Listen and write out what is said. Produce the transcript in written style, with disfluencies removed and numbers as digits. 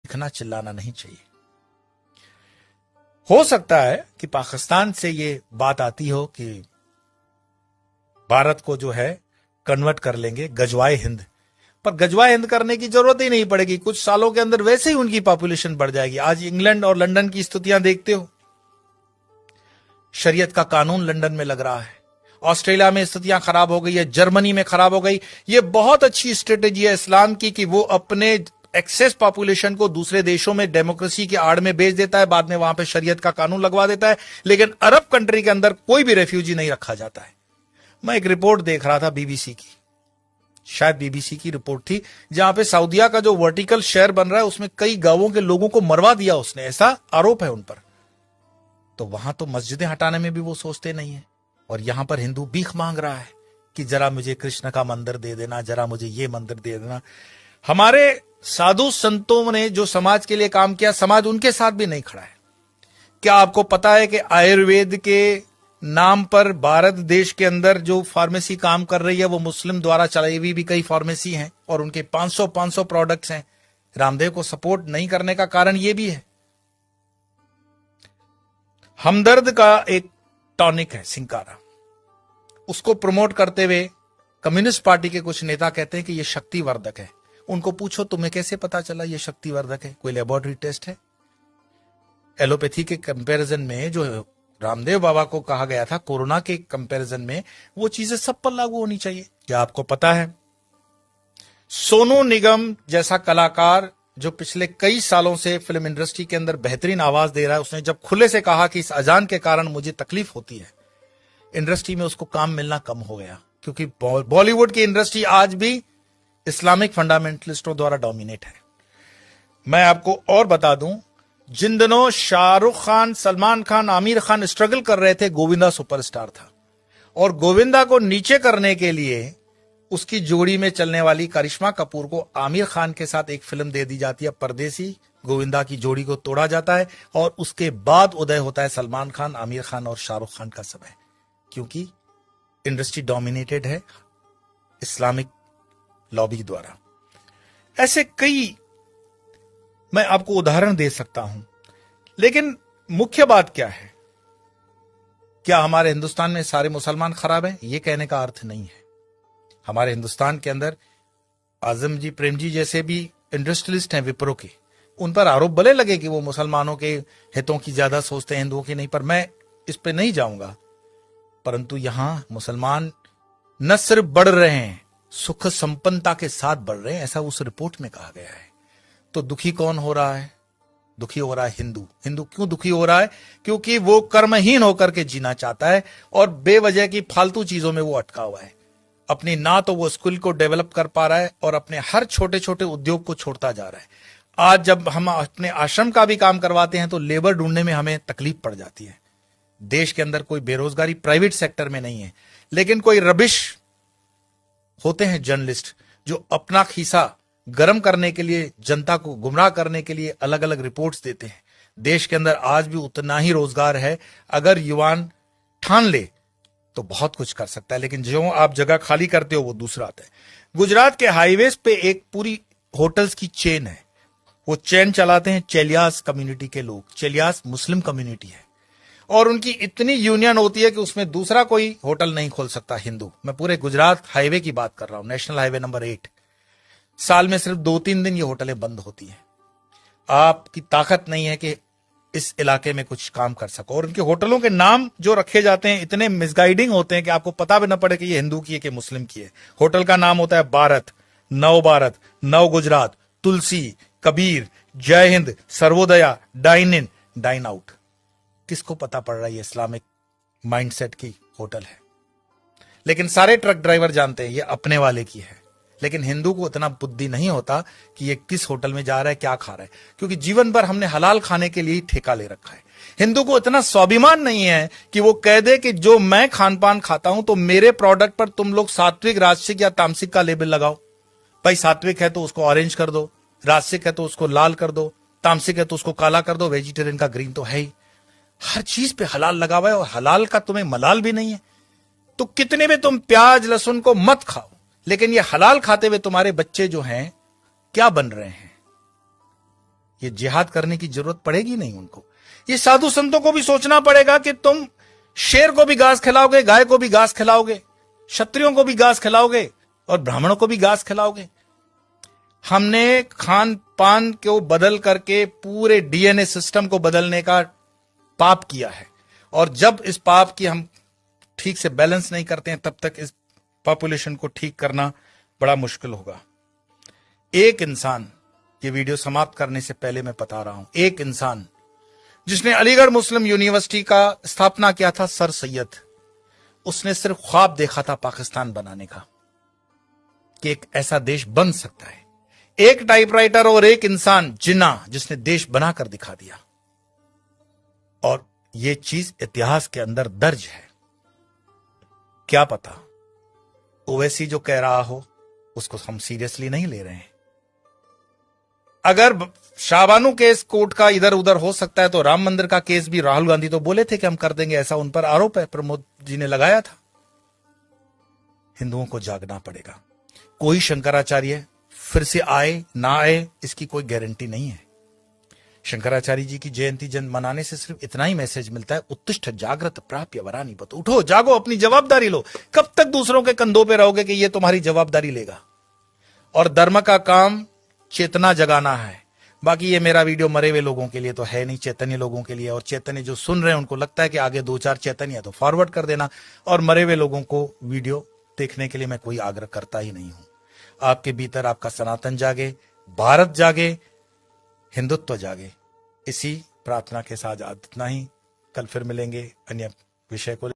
दिखना चिल्लाना नहीं चाहिए। हो सकता है कि पाकिस्तान से ये बात आती हो कि भारत को जो है कन्वर्ट कर लेंगे गजवाए हिंद, पर गजवाए हिंद करने की जरूरत ही नहीं पड़ेगी। कुछ सालों के अंदर वैसे ही उनकी पॉपुलेशन बढ़ जाएगी। आज इंग्लैंड और लंदन की स्थितियां देखते हो, शरीयत का कानून लंदन में लग रहा है, ऑस्ट्रेलिया में स्थितियां खराब हो गई है, जर्मनी में खराब हो गई। ये बहुत अच्छी स्ट्रेटेजी है इस्लाम की कि वो अपने एक्सेस पॉपुलेशन को दूसरे देशों में डेमोक्रेसी की आड़ में बेच देता है, बाद में वहां पे शरीयत का कानून लगवा देता है, लेकिन अरब कंट्री के अंदर कोई भी रेफ्यूजी नहीं रखा जाता है। मैं एक रिपोर्ट देख रहा था बीबीसी की, शायद बीबीसी की रिपोर्ट थी, जहां पे सऊदिया का जो वर्टिकल शहर बन रहा है उसमें कई गांवों के लोगों को मरवा दिया उसने, ऐसा आरोप है उन पर। तो वहां तो मस्जिदें हटाने में भी वो सोचते नहीं है, और यहां पर हिंदू भीख मांग रहा है कि जरा मुझे कृष्ण का मंदिर दे देना, जरा मुझे ये मंदिर दे देना। हमारे साधु संतों ने जो समाज के लिए काम किया, समाज उनके साथ भी नहीं खड़ा है। क्या आपको पता है कि आयुर्वेद के नाम पर भारत देश के अंदर जो फार्मेसी काम कर रही है वो मुस्लिम द्वारा चलाई हुई भी कई फार्मेसी हैं, और उनके 500 प्रोडक्ट्स हैं। रामदेव को सपोर्ट नहीं करने का कारण यह भी है। हमदर्द का एक टॉनिक है सिंकारा, उसको प्रमोट करते हुए कम्युनिस्ट पार्टी के कुछ नेता कहते हैं कि यह शक्तिवर्धक है। उनको पूछो तुम्हें कैसे पता चला यह शक्तिवर्धक है, कोई लेबोरेटरी टेस्ट है? एलोपैथी के कंपैरिजन में जो रामदेव बाबा को कहा गया था कोरोना के कंपैरिजन में, वो चीजें सब पर लागू होनी चाहिए। क्या आपको पता है सोनू निगम जैसा कलाकार जो पिछले कई सालों से फिल्म इंडस्ट्री के अंदर बेहतरीन आवाज दे रहा है, उसने जब खुले से कहा कि इस अजान के कारण मुझे तकलीफ होती है, इंडस्ट्री में उसको काम मिलना कम हो गया, क्योंकि बॉलीवुड की इंडस्ट्री आज भी इस्लामिक फंडामेंटलिस्टों द्वारा डोमिनेट है। मैं आपको और बता दूं, जिन दिनों शाहरुख खान, सलमान खान, आमिर खान स्ट्रगल कर रहे थे, गोविंदा सुपरस्टार था, और गोविंदा को नीचे करने के लिए उसकी जोड़ी में चलने वाली करिश्मा कपूर को आमिर खान के साथ एक फिल्म दे दी जाती है परदेसी। गोविंदा की जोड़ी को तोड़ा जाता है और उसके बाद उदय होता है सलमान खान, आमिर खान और शाहरुख खान का समय, क्योंकि इंडस्ट्री डोमिनेटेड है इस्लामिक लॉबी द्वारा। ऐसे कई मैं आपको उदाहरण दे सकता हूं, लेकिन मुख्य बात क्या है? क्या हमारे हिंदुस्तान में सारे मुसलमान खराब हैं? यह कहने का अर्थ नहीं है। हमारे हिंदुस्तान के अंदर आजम जी, प्रेम जी जैसे भी इंडस्ट्रियलिस्ट हैं विप्रो के, उन पर आरोप भले लगे कि वो मुसलमानों के हितों की ज्यादा सोचते हैं, हिंदुओं की नहीं, पर मैं इस पे नहीं जाऊंगा। परंतु यहां मुसलमान न सिर्फ बढ़ रहे हैं, सुख संपन्नता के साथ बढ़ रहे हैं, ऐसा उस रिपोर्ट में कहा गया है। तो दुखी कौन हो रहा है? दुखी हो रहा है हिंदू। हिंदू क्यों दुखी हो रहा है? क्योंकि वो कर्महीन होकर के जीना चाहता है और बेवजह की फालतू चीजों में वो अटका हुआ है। अपनी ना तो वो स्किल को डेवलप कर पा रहा है और अपने हर छोटे छोटे उद्योग को छोड़ता जा रहा है। आज जब हम अपने आश्रम का भी काम करवाते हैं तो लेबर ढूंढने में हमें तकलीफ पड़ जाती है। देश के अंदर कोई बेरोजगारी प्राइवेट सेक्टर में नहीं है, लेकिन कोई रबिश होते हैं जर्नलिस्ट जो अपना खीसा गर्म करने के लिए, जनता को गुमराह करने के लिए अलग अलग रिपोर्ट्स देते हैं। देश के अंदर आज भी उतना ही रोजगार है, अगर युवान ठान ले तो बहुत कुछ कर सकता है, लेकिन जो आप जगह खाली करते हो वो दूसरा आता है। गुजरात के हाईवेज पे एक पूरी होटल्स की चेन है, वो चेन चलाते हैं चेलियास कम्युनिटी के लोग। चेलियास मुस्लिम कम्युनिटी है और उनकी इतनी यूनियन होती है कि उसमें दूसरा कोई होटल नहीं खोल सकता हिंदू। मैं पूरे गुजरात हाईवे की बात कर रहा हूं, नेशनल हाईवे नंबर 8। साल में सिर्फ 2-3 दिन ये होटलें बंद होती हैं। आपकी ताकत नहीं है कि इस इलाके में कुछ काम कर सको, और उनके होटलों के नाम जो रखे जाते हैं इतने मिसगाइडिंग होते हैं कि आपको पता भी न पड़े कि ये हिंदू की है कि मुस्लिम की है। होटल का नाम होता है भारत, नव गुजरात, तुलसी, कबीर, जय हिंद, Sarvodaya, dine in, dine out. किसको पता पड़ रहा है ये इस्लामिक माइंडसेट की होटल है? लेकिन सारे ट्रक ड्राइवर जानते हैं ये अपने वाले की है। लेकिन हिंदू को इतना बुद्धि नहीं होता कि ये किस होटल में जा रहा है, क्या खा रहा है, क्योंकि जीवन भर हमने हलाल खाने के लिए ही ठेका ले रखा है। हिंदू को इतना स्वाभिमान नहीं है कि वो कह दे कि जो मैं खान पान खाता हूं तो मेरे प्रोडक्ट पर तुम लोग सात्विक, राजसिक या तामसिक का लेबल लगाओ। भाई सात्विक है तो उसको ऑरेंज कर दो, राजसिक है तो उसको लाल कर दो, तामसिक है तो उसको काला कर दो, वेजिटेरियन का ग्रीन तो है ही। हर चीज पे हलाल लगा हुआ है और हलाल का तुम्हें मलाल भी नहीं है। तो कितने भी तुम प्याज लहसुन को मत खाओ, लेकिन ये हलाल खाते हुए तुम्हारे बच्चे जो हैं क्या बन रहे हैं? ये जिहाद करने की जरूरत पड़ेगी नहीं उनको। ये साधु संतों को भी सोचना पड़ेगा कि तुम शेर को भी घास खिलाओगे, गाय को भी घास खिलाओगे, क्षत्रियों को भी घास खिलाओगे और ब्राह्मणों को भी घास खिलाओगे। हमने खान पान को बदल करके पूरे डीएनए सिस्टम को बदलने का पाप किया है, और जब इस पाप की हम ठीक से बैलेंस नहीं करते हैं तब तक इस पॉपुलेशन को ठीक करना बड़ा मुश्किल होगा। एक इंसान, ये वीडियो समाप्त करने से पहले मैं बता रहा हूं, एक इंसान जिसने अलीगढ़ मुस्लिम यूनिवर्सिटी का स्थापना किया था, सर सैयद, उसने सिर्फ ख्वाब देखा था पाकिस्तान बनाने का, कि एक ऐसा देश बन सकता है। एक टाइपराइटर और एक इंसान जिन्ना, जिसने देश बनाकर दिखा दिया, और यह चीज इतिहास के अंदर दर्ज है। क्या पता ओवैसी जो कह रहा हो उसको हम सीरियसली नहीं ले रहे हैं। अगर शाहबानू केस कोर्ट का इधर उधर हो सकता है तो राम मंदिर का केस भी राहुल गांधी तो बोले थे कि हम कर देंगे, ऐसा उन पर आरोप है, प्रमोद जी ने लगाया था। हिंदुओं को जागना पड़ेगा। कोई शंकराचार्य फिर से आए ना आए इसकी कोई गारंटी नहीं है। शंकराचार्य जी की जयंती जन मनाने से सिर्फ इतना ही मैसेज मिलता है, उत्तिष्ठ जागृत प्राप्य वरानी बत, उठो जागो, अपनी जवाबदारी लो। कब तक दूसरों के कंधों पे रहोगे कि ये तुम्हारी जवाबदारी लेगा? और धर्म का काम चेतना जगाना है। बाकी ये मेरा वीडियो मरे हुए लोगों के लिए तो है नहीं, चैतन्य लोगों के लिए। और चैतन्य जो सुन रहे हैं उनको लगता है कि आगे 2-4 चैतन्य है तो फॉरवर्ड कर देना, और मरे हुए लोगों को वीडियो देखने के लिए मैं कोई आग्रह करता ही नहीं हूं। आपके भीतर आपका सनातन जागे, भारत जागे, हिंदुत्व जागे। इसी प्रार्थना के साथ इतना ही। कल फिर मिलेंगे अन्य विषय को।